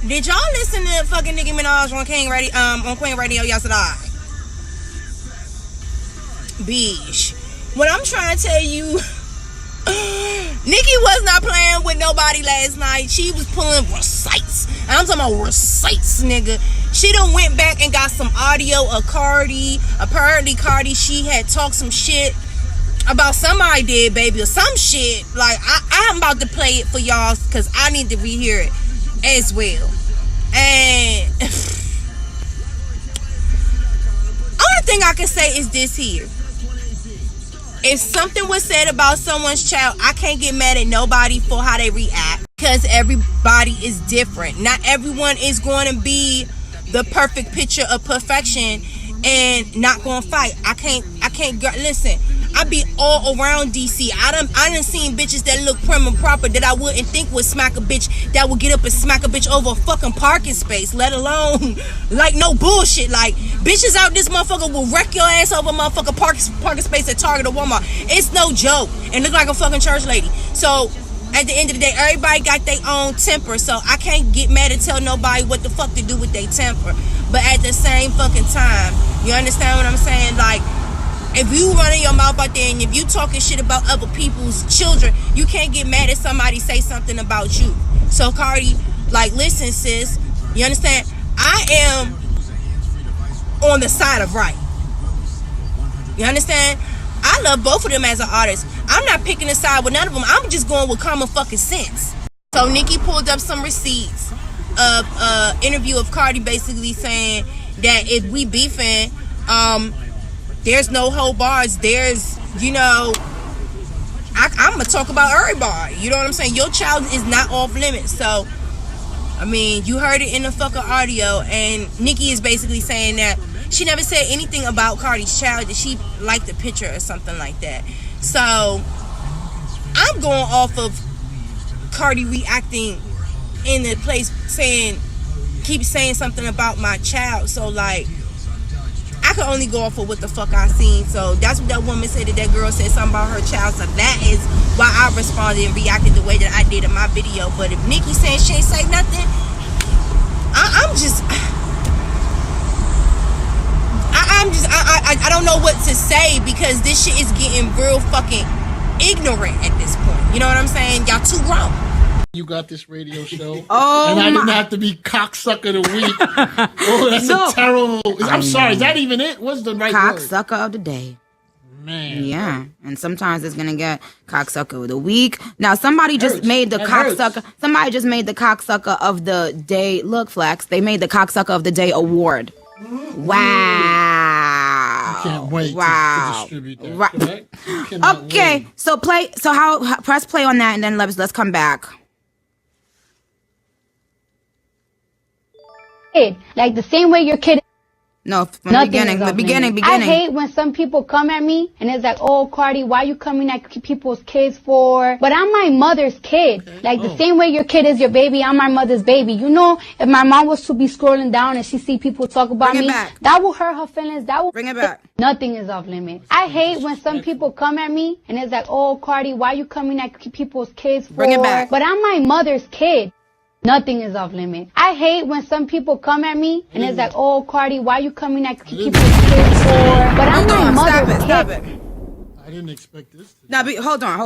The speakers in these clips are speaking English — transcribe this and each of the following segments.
Did y'all listen to fucking Nicki Minaj on Queen Radio yesterday? Beesh. What I'm trying to tell you, Nicki was not playing with nobody last night. She was pulling receipts. And I'm talking about receipts, nigga. She done went back and got some audio of Cardi. Apparently Cardi, she had talked some shit about somebody did, baby, or some shit. Like, I'm about to play it for y'all because I need to rehear it as well. And only thing I can say is this here. If something was said about someone's child, I can't get mad at nobody for how they react because everybody is different. Not everyone is going to be the perfect picture of perfection and not going to fight. I can't listen. I be all around DC. I done seen bitches that look prim and proper that I wouldn't think would smack a bitch, that would get up and smack a bitch over a fucking parking space, let alone like no bullshit. Like bitches out this motherfucker will wreck your ass over a motherfucking parking space at Target or Walmart. It's no joke. And look like a fucking church lady. So at the end of the day, everybody got their own temper. So I can't get mad and tell nobody what the fuck to do with their temper. But at the same fucking time, you understand what I'm saying? Like, if you running your mouth out there and if you talking shit about other people's children, you can't get mad at somebody say something about you. So Cardi, like, listen, sis, you understand? I am on the side of right. You understand? I love both of them as an artist. I'm not picking a side with none of them. I'm just going with common fucking sense. So Nicki pulled up some receipts of interview of Cardi basically saying that if we beefing, there's no whole bars. There's, you know, I'm going to talk about everybody. You know what I'm saying? Your child is not off limits. So, I mean, you heard it in the fucking audio. And Nicki is basically saying that she never said anything about Cardi's child, that she liked the picture or something like that. So, I'm going off of Cardi reacting in the place keep saying something about my child. So, like, I can only go off of what the fuck I seen. So that's what that woman said, that girl said something about her child. So that is why I responded and reacted the way that I did in my video. But if Nicki saying she ain't say nothing, I don't know what to say, because this shit is getting real fucking ignorant at this point. You know what I'm saying? Y'all too wrong. You got this radio show. Oh, and I didn't have to be cocksucker of the week. Oh, that's a terrible. I'm sorry. Is that even it? What's the right word? Cocksucker of the day. Man. Yeah. And sometimes it's gonna get cocksucker of the week. Now somebody just made the cocksucker. Somebody just made the cocksucker of the day. Look, Flex. They made the cocksucker of the day award. Wow. I can't wait to distribute that. Right. Okay. Wait. So play. So how? Press play on that, and then let's come back. Like the same way your kid. No, from the beginning. I hate when some people come at me and it's like, oh, Cardi, why you coming at people's kids for? But I'm my mother's kid. Okay. Like the same way your kid is your baby, I'm my mother's baby. You know, if my mom was to be scrolling down and she see people talk about me, that will hurt her feelings. That will bring it back. Nothing is off limits. I hate when some people come at me and it's like, oh, Cardi, why you coming at people's kids for? Bring it back. But I'm my mother's kid. Nothing is off limits. I hate when some people come at me and it's like, oh, Cardi, why you coming at people's kids for? But I'm my mother's kid. Stop it. I didn't expect this. Now, hold on.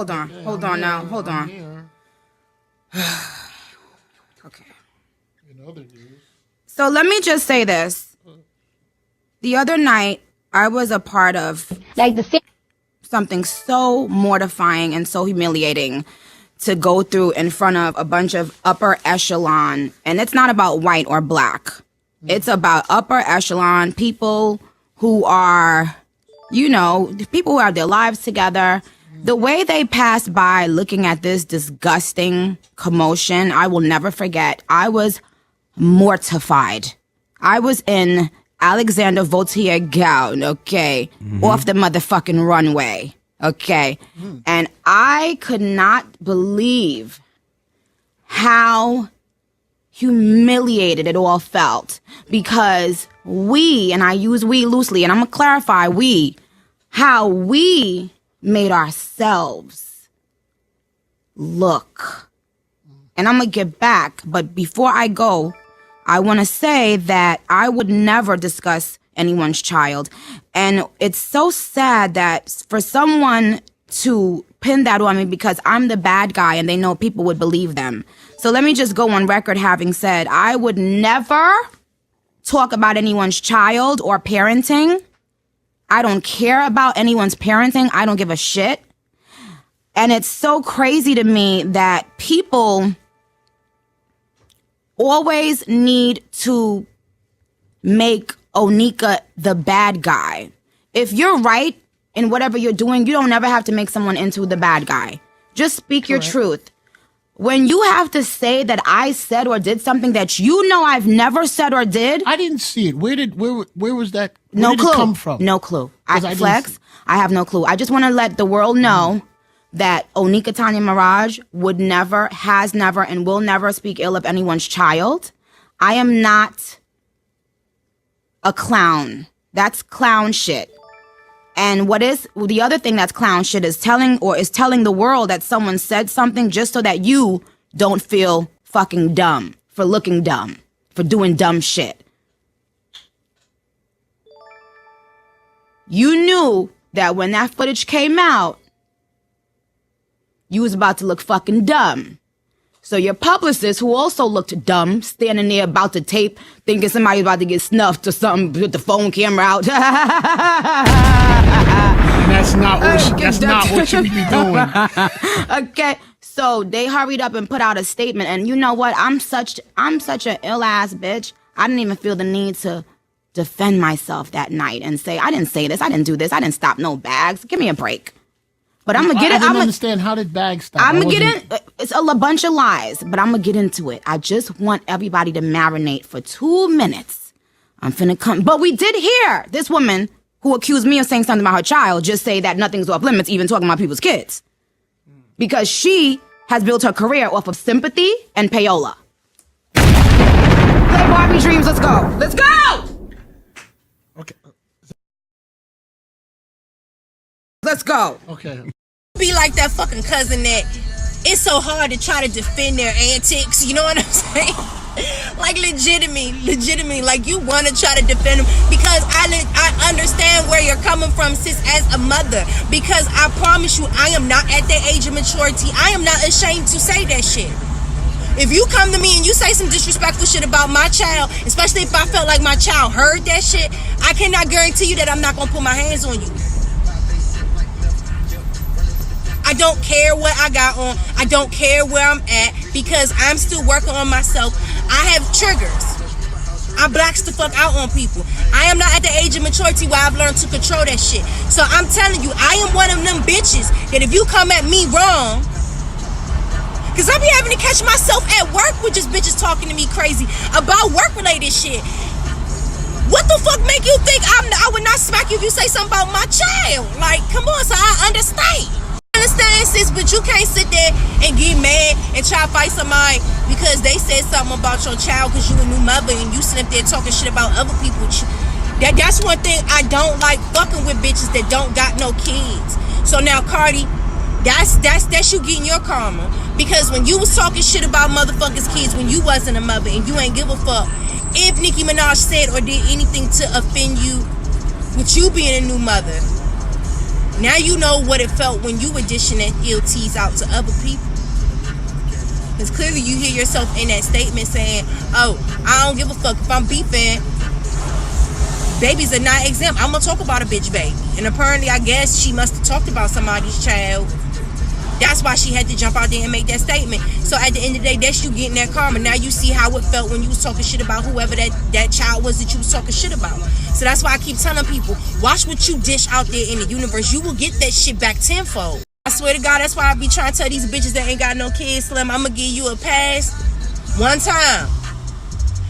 Okay. In other news. So let me just say this. The other night, I was a part of something so mortifying and so humiliating to go through in front of a bunch of upper echelon. And it's not about white or black. It's about upper echelon people who are, you know, people who have their lives together. The way they passed by looking at this disgusting commotion, I will never forget. I was mortified. I was in Alexander Vautier gown, okay, off the motherfucking runway. Okay. And I could not believe how humiliated it all felt, because we, and I use we loosely, and I'm going to clarify how we made ourselves look. And I'm going to get back. But before I go, I want to say that I would never discuss anyone's child. And it's so sad that for someone to pin that on me because I'm the bad guy and they know people would believe them. So let me just go on record having said, I would never talk about anyone's child or parenting. I don't care about anyone's parenting. I don't give a shit. And it's so crazy to me that people always need to make Onika the bad guy. If you're right in whatever you're doing, you don't ever have to make someone into the bad guy. Just speak your truth. When you have to say that I said or did something that you know I've never said or did. I didn't see it. Where was that? Where No did clue. it come from? No clue. I Flex, I have no clue. I just want to let the world know that Onika Tanya Mirage would never, has never, and will never speak ill of anyone's child. I am not a clown. That's clown shit. And what is the other thing that's clown shit is telling the world that someone said something just so that you don't feel fucking dumb for looking dumb, for doing dumb shit. You knew that when that footage came out, you was about to look fucking dumb. So your publicist, who also looked dumb, standing there about to tape, thinking somebody's about to get snuffed or something with the phone camera out. And that's not what you be doing. Okay, so they hurried up and put out a statement, and you know what? I'm such an ill ass bitch. I didn't even feel the need to defend myself that night and say I didn't say this, I didn't do this, I didn't stop no bags. Give me a break. But I'm gonna get it. I don't understand how did bags stop. I'm gonna get in. It's a bunch of lies, but I'm gonna get into it. I just want everybody to marinate for 2 minutes. I'm finna come. But we did hear this woman who accused me of saying something about her child just say that nothing's off limits, even talking about people's kids, because she has built her career off of sympathy and payola. Play Barbie Dreams. Let's go. Let's go. Okay. Let's go. Okay. Be like that fucking cousin that it's so hard to try to defend their antics. You know what I'm saying? Like legitimately, like you want to try to defend them because I understand where you're coming from, sis, as a mother. Because I promise you, I am not at that age of maturity. I am not ashamed to say that shit. If you come to me and you say some disrespectful shit about my child, especially if I felt like my child heard that shit, I cannot guarantee you that I'm not gonna put my hands on you. I don't care what I got on. I don't care where I'm at because I'm still working on myself. I have triggers. I blacks the fuck out on people. I am not at the age of maturity where I've learned to control that shit. So I'm telling you, I am one of them bitches that if you come at me wrong, because I be having to catch myself at work with just bitches talking to me crazy about work-related shit. What the fuck make you think I would not smack you if you say something about my child? Like, come on, so I understand. Understand, sis, but you can't sit there and get mad and try to fight somebody because they said something about your child because you a new mother and you sit up there talking shit about other people. That's one thing I don't like, fucking with bitches that don't got no kids. So now, Cardi, that's you getting your karma. Because when you was talking shit about motherfuckers' kids when you wasn't a mother and you ain't give a fuck if Nicki Minaj said or did anything to offend you with you being a new mother. Now you know what it felt when you were dishing that ill tease out to other people. Because clearly you hear yourself in that statement saying, oh, I don't give a fuck if I'm beefing. Babies are not exempt. I'm going to talk about a bitch baby. And apparently, I guess she must have talked about somebody's child. That's why she had to jump out there and make that statement. So at the end of the day, that's you getting that karma. Now you see how it felt when you was talking shit about whoever that child was that you was talking shit about. So that's why I keep telling people, watch what you dish out there in the universe. You will get that shit back tenfold. I swear to God, that's why I be trying to tell these bitches that ain't got no kids, Slim, I'm going to give you a pass one time.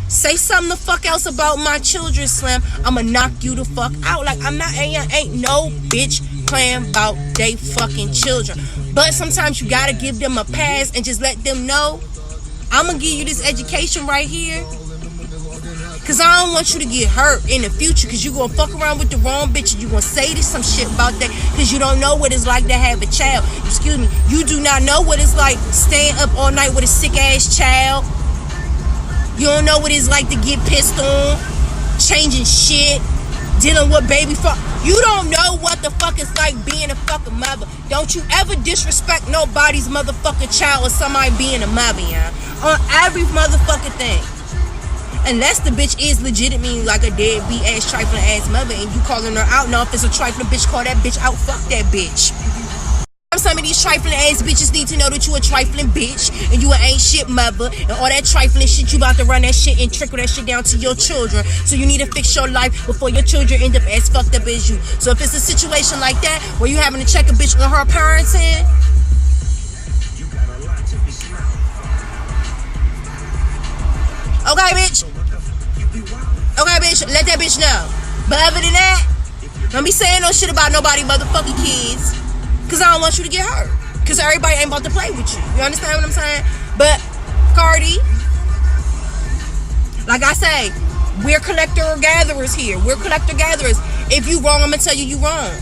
Say something the fuck else about my children, Slim. I'm going to knock you the fuck out. Like, ain't no bitch playing about they fucking children. But sometimes you gotta give them a pass and just let them know, I'm gonna give you this education right here, cause I don't want you to get hurt in the future, cause you gonna fuck around with the wrong bitch and you gonna say this some shit about that, cause you don't know what it's like to have a child. Excuse me, you do not know what it's like staying up all night with a sick ass child. You don't know what it's like to get pissed on, changing shit, dealing with baby fuck. You don't know what the fuck it's like being a fucking mother. Don't you ever disrespect nobody's motherfucking child or somebody being a mother, yeah? On every motherfucking thing. Unless the bitch is legitimately like a deadbeat ass, trifling ass mother and you calling her out. Now if it's a trifling bitch, call that bitch out. Fuck that bitch. Some of these trifling ass bitches need to know that you a trifling bitch and you ain't shit mother and all that trifling shit. You about to run that shit and trickle that shit down to your children. So you need to fix your life before your children end up as fucked up as you. So if it's a situation like that where you having to check a bitch on her parenting, okay, bitch. Okay, bitch. Let that bitch know. But other than that, don't be saying no shit about nobody motherfucking kids. Because I don't want you to get hurt. Because everybody ain't about to play with you. You understand what I'm saying? But, Cardi, like I say, we're collector-gatherers here. We're collector-gatherers. If you wrong, I'm going to tell you you wrong.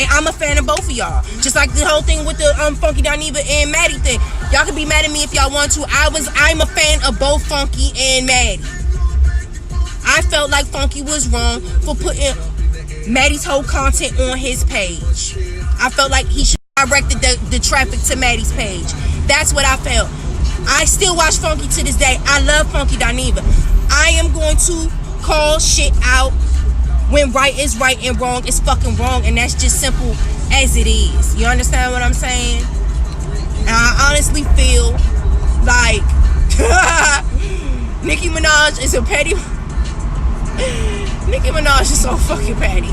And I'm a fan of both of y'all. Just like the whole thing with the Funky Dineva and Maddie thing. Y'all can be mad at me if y'all want to. I'm a fan of both Funky and Maddie. I felt like Funky was wrong for putting Maddie's whole content on his page. I felt like he should have directed the traffic to Maddie's page. That's what I felt. I still watch Funky to this day. I love Funky Dineva. I am going to call shit out when right is right and wrong is fucking wrong. And that's just simple as it is. You understand what I'm saying? And I honestly feel like Nicki Minaj is a petty... Nicki Minaj is so fucking petty.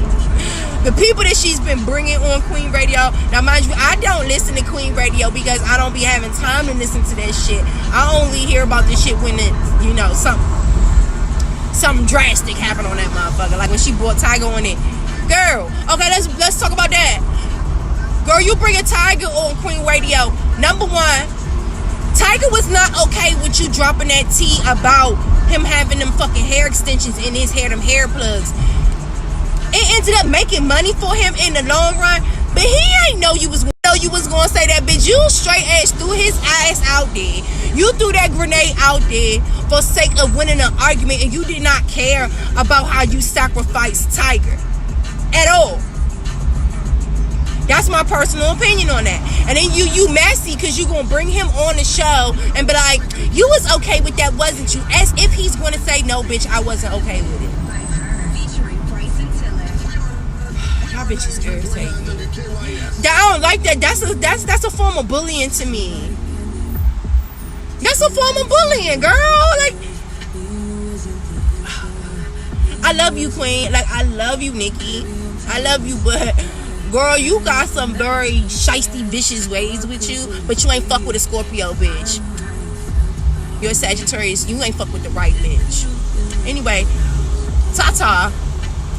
The people that she's been bringing on Queen Radio. Now, mind you, I don't listen to Queen Radio because I don't be having time to listen to that shit. I only hear about this shit when it's, you know, something drastic happened on that motherfucker. Like when she brought Tiger on it. Girl, okay, let's talk about that. Girl, you bring a Tiger on Queen Radio. Number one, Tiger was not okay with you dropping that tea about him having them fucking hair extensions in his hair, them hair plugs. It ended up making money for him in the long run, but he ain't know you was gonna say that, bitch. You straight ass threw his ass out there. You threw that grenade out there for sake of winning an argument, and you did not care about how you sacrificed Tiger at all. That's my personal opinion on that. And then you messy because you gonna bring him on the show and be like, you was okay with that, wasn't you? As if he's gonna say, no, bitch, I wasn't okay with it. Y'all bitches irritate me. I don't like that. That's a form of bullying to me. That's a form of bullying, girl. Like, I love you, Queen. Like, I love you, Nicki. I love you, but girl, you got some very shiesty, vicious ways with you, but you ain't fuck with a Scorpio, bitch. You're a Sagittarius. You ain't fuck with the right bitch. Anyway, ta-ta.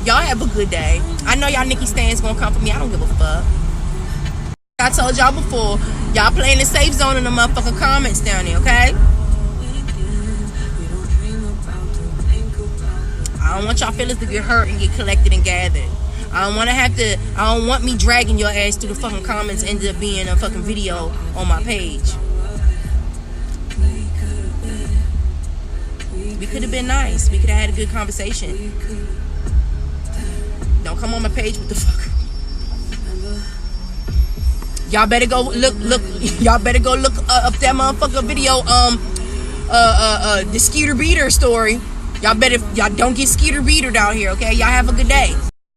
Y'all have a good day. I know y'all Nicki stans gonna come for me. I don't give a fuck. I told y'all before, y'all play in the safe zone in the motherfucking comments down there, okay? I don't want y'all feelings to get hurt and get collected and gathered. I don't want me dragging your ass through the fucking comments and end up being a fucking video on my page. We could have been nice. We could have had a good conversation. Don't come on my page with the fuck. Y'all better go look. Y'all better go look up that motherfucker video. The Skeeter Beater story. Y'all don't get Skeeter Beatered out here, okay? Y'all have a good day.